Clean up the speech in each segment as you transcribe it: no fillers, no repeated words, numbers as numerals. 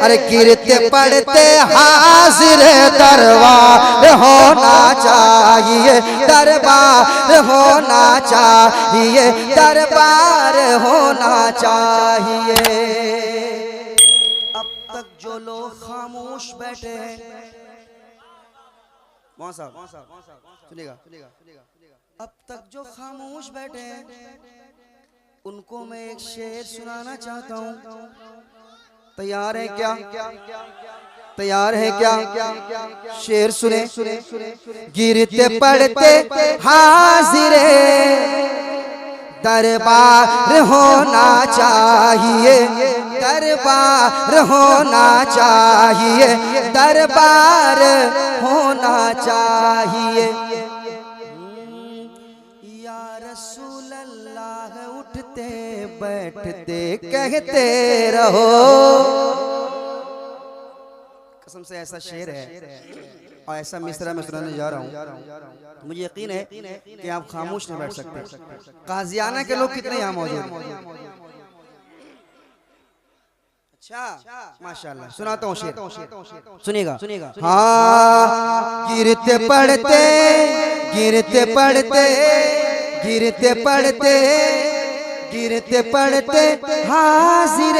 अरे गिरते पड़ते हाजिर दरबार होना चाहिए, दरबार होना चाहिए, दरबार होना चाहिए। अब तक जो लोग खामोश बैठे हैं, सुनिएगा, अब तक जो खामोश बैठे हैं उनको मैं एक शेर सुनाना चाहता हूँ। तैयार है क्या? तैयार है क्या? शेर सुने। गिरते पड़ते हाजिरे दरबार होना चाहिए, दरबार होना चाहिए, दरबार होना चाहिए। या रसूल अल्लाह उठते बैठते कहते रहो। कसम से ऐसा शेर है और ऐसा मिसरा मैं सुनाने जा रहा हूँ, मुझे यकीन है कि आप खामोश नहीं बैठ सकते। काजियाना के लोग कितने यहाँ मौजूद हैं? अच्छा, माशाल्लाह। सुनाता हूँ शेर, सुनिएगा। हाँ, गिरते पड़ते गिरते पड़ते गिरते पड़ते गिरते पड़ते हाजिर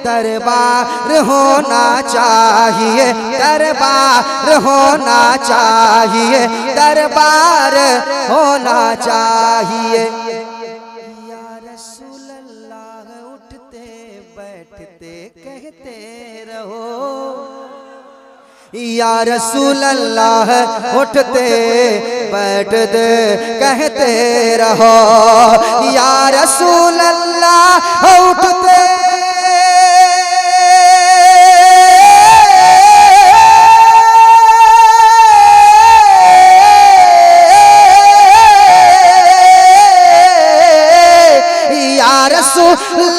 दरबार होना चाहिए, दरबार होना चाहिए, दरबार होना चाहिए। या रसूल अल्लाह उठते बैठते कहते रहो। या रसूल अल्लाह उठते बैठते कहते रहो। या रसूल अल्लाह उठते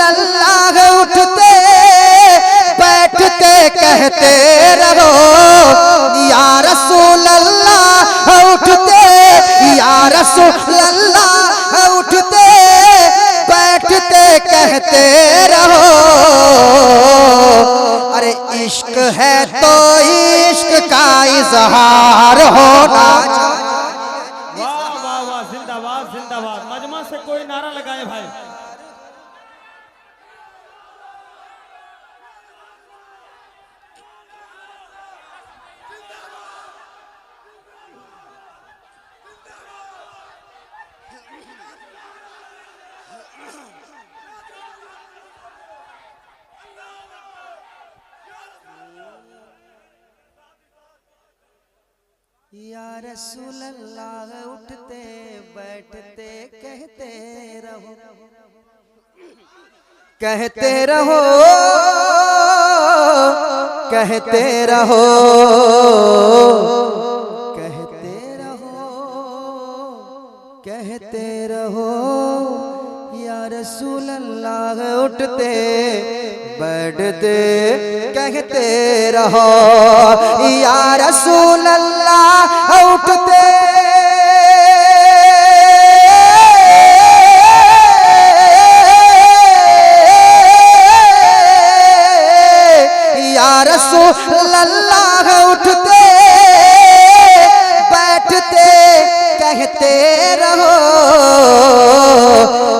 अल्लाह उठते बैठते कहते रहो। या रसूल अल्लाह उठते, या रसूल अल्लाह उठते बैठते कहते रहो। अरे इश्क है तो इश्क का इजहार होना चाहिए। वाह वाह वाह, जिंदाबाद जिंदाबाद। मजमा से कोई नारा लगाए भाई। या रसूल अल्लाह उठते बैठते कहते रहो, कहते रहो, कहते रहो, कहते रहो, कहते रहो। या रसूल अल्लाह उठते बैठते कहते रहो। या रसूल अल्लाह उठते या रसूल अल्लाह उठते बैठते कहते रहो।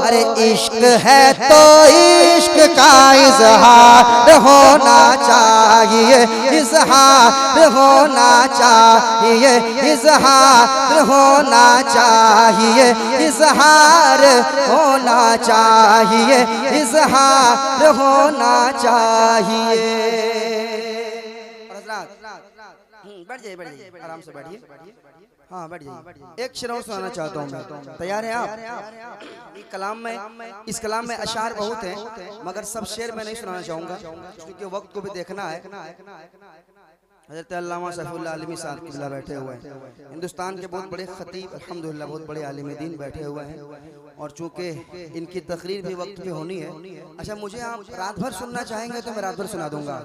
अरे इश्क है तो इश्क का इजहार होना चाहिए, इजहार होना चाहिए, इजहार होना चाहिए, इजहार होना चाहिए, इजहार होना चाहिए। बैठ जाइए, बैठ जाइए, आराम से बैठिए। हाँ बैठ जाइए। एक शेर और सुनाना चाहता हूँ मैं। तैयार हैं आप? इस कलाम में अशार बहुत हैं, मगर सब शेर मैं नहीं सुनाना चाहूँगा क्योंकि वक्त को भी देखना है। हज़रत अल्लामा सैफुल्लाह आलिमी साहब किबला बैठे हुए हैं, हिंदुस्तान के बहुत बड़े खतीब, अल्हम्दुलिल्लाह बहुत बड़े आलिम दीन बैठे हुए हैं। और चूँकि इनकी तकरीर भी वक्त पे होनी है। अच्छा, मुझे आप रात भर सुनना चाहेंगे तो मैं रात भर सुना दूंगा।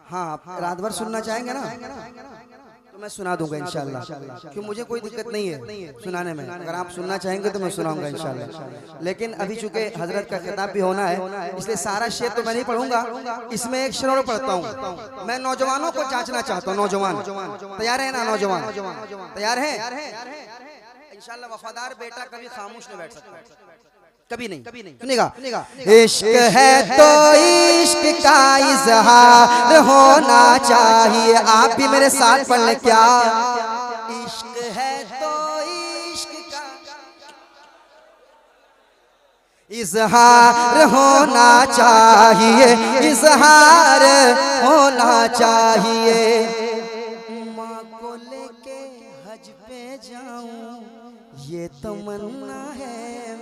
हाँ, रात भर सुनना चाहेंगे ना? तो मैं सुना दूंगा इंशाल्लाह, क्योंकि मुझे कोई दिक्कत नहीं है सुनाने में। अगर आप सुनना चाहेंगे तो मैं सुनाऊंगा इंशाल्लाह। लेकिन अभी चूंकि हजरत का खिताब भी होना है, इसलिए सारा शेर तो मैं नहीं पढ़ूंगा, इसमें एक शेर और पढ़ता हूँ। मैं नौजवानों को जांचना चाहता हूँ। नौजवान तैयार है ना? नौजवान तैयार है इंशाल्लाह। वफादार बेटा कभी खामोश नहीं बैठ सकता, कभी नहीं सुनेगा। इश्क है तो इश्क का इजहार होना चाहिए। आप भी मेरे साथ पढ़ ले क्या? इश्क है तो इश्क का इजहार होना चाहिए, इजहार होना चाहिए। माँ को लेके हज पे जाऊं ये तमन्ना है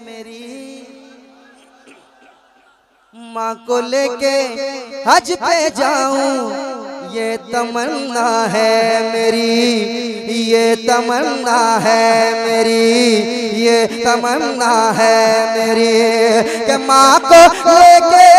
मेरी। माँ को लेके हज पे जाऊं ये तमन्ना है मेरी, ये तमन्ना है मेरी, ये तमन्ना है मेरी कि माँ को लेके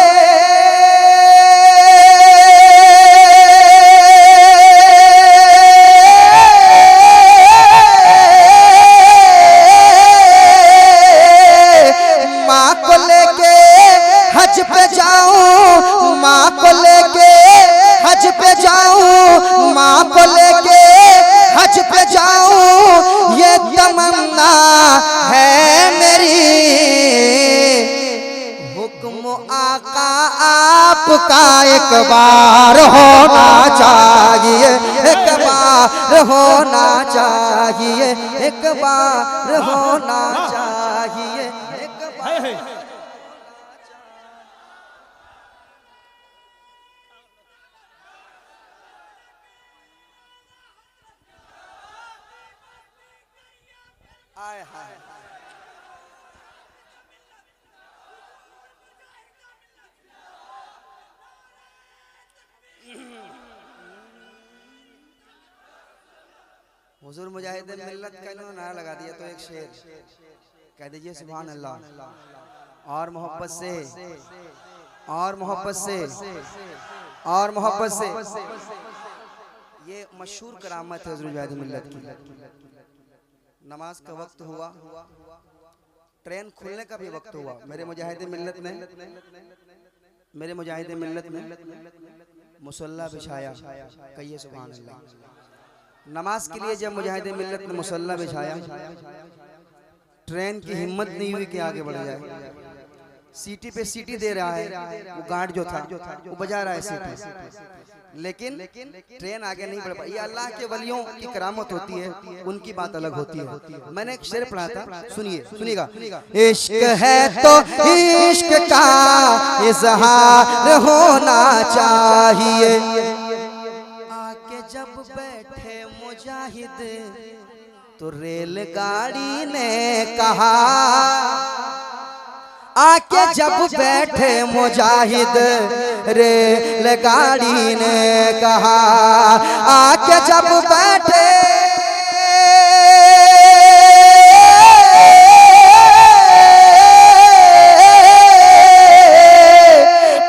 आपका एक बार होना चाहिए, एक बार होना चाहिए, एक बार होना चाहिए, एक बार। आए हाय हुजूर मुजाहिद मिल्लत का इन्होंने नारा लगा दिया, तो एक शेर कह दीजिए सुभान अल्लाह। और मोहब्बत से, और मोहब्बत से, और मोहब्बत से। ये मशहूर करामत है हुजूर मुजाहिद मिल्लत की। नमाज का वक्त हुआ, ट्रेन खुलने का भी वक्त हुआ, मेरे मुजाहिद मिल्लत ने, मेरे मुजाहिद मिल्लत ने मुसल्ला बिछाया। कहिए सुभान अल्लाह। नमाज के लिए जब मुजाहिद मिल्लत ने मुसल्ला बिछाया, ट्रेन की हिम्मत नहीं हुई कि आगे बढ़ जाए। सीटी पे सीटी दे रहा है, वो गार्ड जो था वो बजा रहा है सीटी, लेकिन ट्रेन आगे नहीं बढ़ पाई। ये अल्लाह के वलियों की करामत होती है, उनकी बात अलग होती है। मैंने एक शेर पढ़ा था, सुनिए, सुनिएगा। इश्क है तो इश्क का इजहार होना चाहिए। आके जब बैठे मुजाहिद तो रेलगाड़ी ने कहा, आके जब बैठे मुजाहिद रेलगाड़ी ने कहा, आके जब बैठे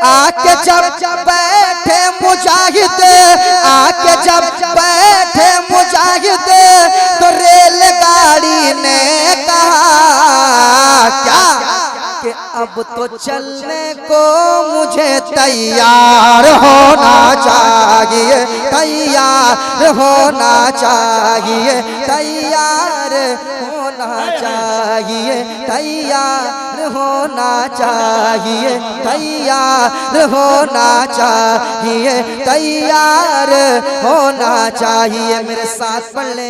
आके जब बैठे मुजाहिद, आके जब बैठे मुजाहिद तो रेलगाड़ी ने कहा क्या कि अब तो चलने को मुझे तैयार होना चाहिए, तैयार होना चाहिए, तैयार होना चाहिए, तैयार होना चाहिए, तैयार होना चाहिए, तैयार होना चाहिए। मेरे साथ पढ़ ले।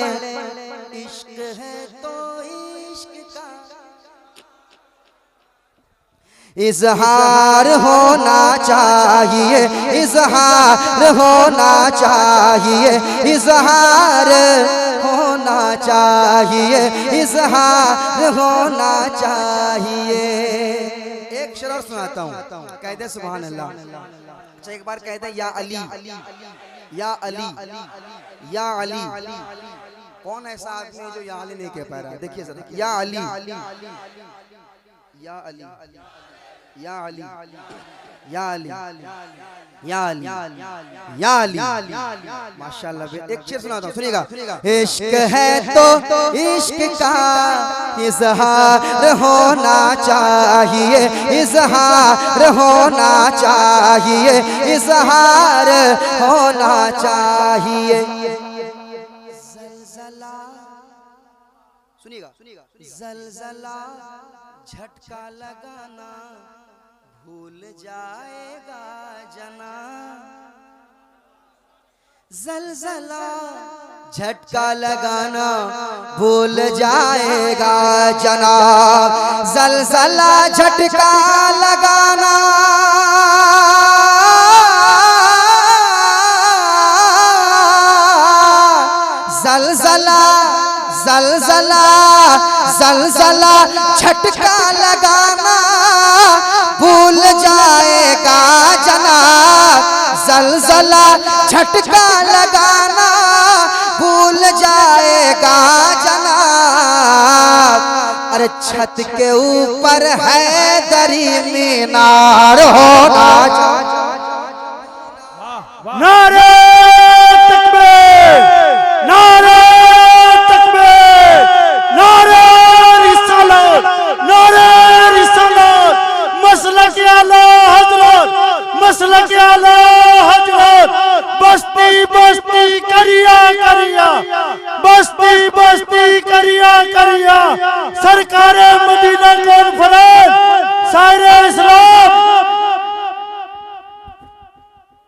इश्क है तो इश्क का इजहार होना चाहिए, इजहार होना चाहिए, इजहार होना चाहिए, इजहार होना चाहिए। एक शेर और सुनाता हूँ, कहते सुभान अल्लाह। अच्छा एक बार कहते या अली, या अली, या अली। कौन ऐसा आदमी जो या अली नहीं कह पा रहा? देखिए जरा, या अली, या अली, या अली या अली या अली या अली माशाल्लाह। एक शेर सुनाता हूँ, सुनिएगा। इश्क है तो इश्क का इजहार होना चाहिए, इजहार होना चाहिए, इजहार होना चाहिए। ज़लज़ला, सुनिएगा, ज़लज़ला झटका लगाना भूल जाएगा जना, ज़लज़ला झटका लगाना भूल जाएगा जना, ज़लज़ला झटका लगाना ज़लज़ला ज़लज़ला ज़लज़ला झटका लगाना भूल जाएगा जना, ज़लज़ला झटका लगाना भूल जाएगा जना। अरे छत के ऊपर है दरी मीनार होना चाहिए। नारे तकबीर, नारे तकबीर, नारे रिसालत, नारे रिसालत, मसलक आला हजरत, मसलक आला हजरत, बस्ती बस्ती करिया करिया, बस्ती बस्ती करिया करिया, सरकारे मदीना कॉन्फ्रेंस सारे इस्लाम।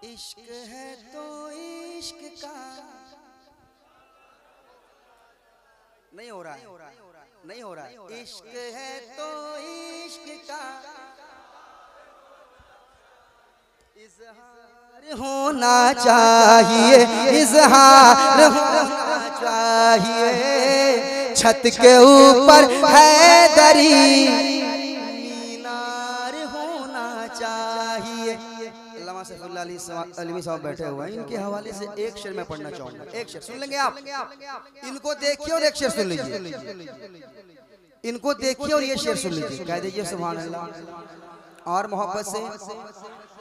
इश्क है तो इश्क का, नहीं हो रहा है, नहीं हो रहा है। इश्क है तो इश्क का इजहार होना चाहिए, इजहार होना चाहिए। छत के ऊपर है दरी मीनार होना चाहिए। अल्लामा सैफुल्लाह अलवी साहब बैठे हुए हैं, इनके हवाले से एक शेर मैं पढ़ना चाहूंगा। एक शेर सुन लेंगे आप, इनको देखिए और एक शेर सुन लीजिए, इनको देखिए और ये शेर सुन लीजिए, कह दीजिए सुभान अल्लाह। और मोहब्बत से,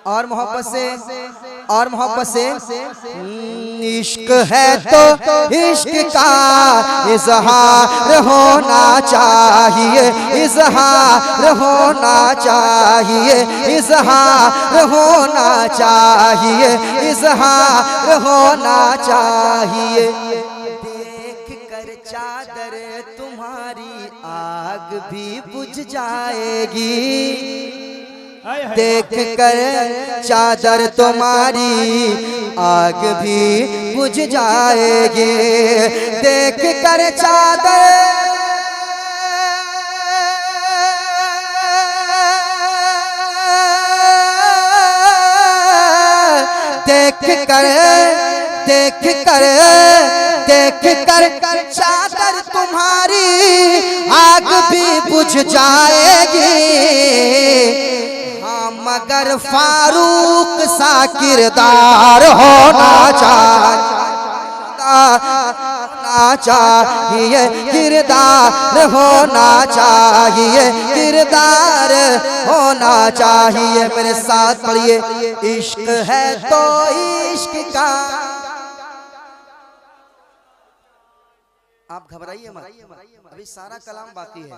और मोहब्बत से, और मोहब्बत से। इश्क है तो इश्क का इजहार होना चाहिए, इजहार होना चाहिए, इजहार होना चाहिए, इजहार होना चाहिए। देख कर चादर तुम्हारी आग भी बुझ जाएगी, देख कर चादर तुम्हारी आग भी बुझ जाएगी, देख कर चादर देख कर देख कर देख कर चादर तुम्हारी आग भी बुझ जाएगी। हाँ मगर फारूक सा किरदार होना चाहिए, किरदार होना चाहिए, किरदार होना चाहिए। मेरे साथ पढ़िए, इश्क है तो इश्क का। आप घबराइए मत, अभी सारा कलाम बाकी है,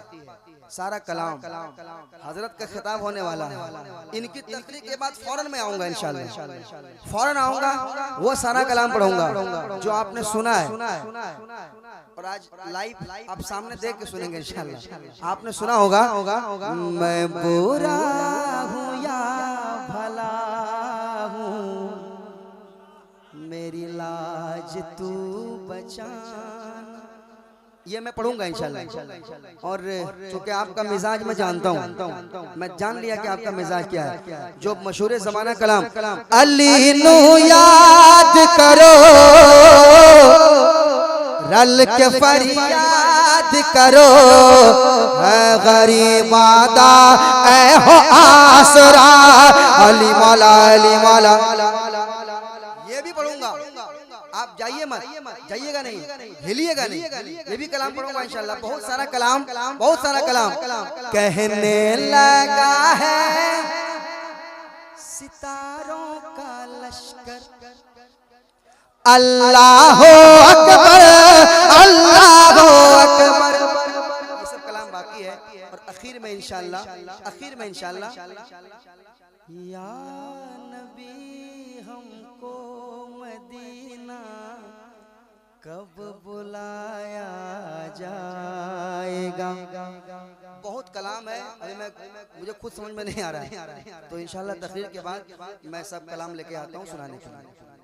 सारा कलाम हजरत का खिताब होने वाला है। इनकी तकरीर के बाद फौरन मैं आऊंगा, इंशाल्लाह फौरन आऊंगा, वो सारा कलाम पढ़ूंगा जो आपने सुना है। और आज लाइव आप सामने देख के सुनेंगे इंशाल्लाह। आपने सुना होगा, मैं बुरा हूँ या भला हूँ, मेरी लाज तू बचा। ये मैं पढ़ूंगा इंशाल्लाह। और चूंकि आपका मिजाज मैं जानता हूँ, मैं जान लिया कि आपका मिजाज क्या है। जो मशहूर ज़माना कलाम, अली नू याद करो, रल के फरियाद करो, है गरीबादा ऐ हो आसरा, अली मौला अली मौला। ये भी पढ़ूंगा, आप जाइए मत, जाइएगा नहीं, हिलिएगा नहीं, ये भी कलाम पढ़ूंगा इंशाल्लाह। बहुत सारा कलाम, बहुत सारा कलाम। कहने लगा है सितारों का लश्कर अल्लाह अकबर अल्लाह अकबर। ये सब कलाम बाकी है और आखिर में इंशाअल्लाह या नबी हमको मदीना कब बुलाया जाएगा। बहुत कलाम है, अभी मुझे खुद समझ में नहीं आ रहा है, तो इंशाअल्लाह तकरीर के बाद मैं सब कलाम लेके आता हूँ सुनाने के लिए।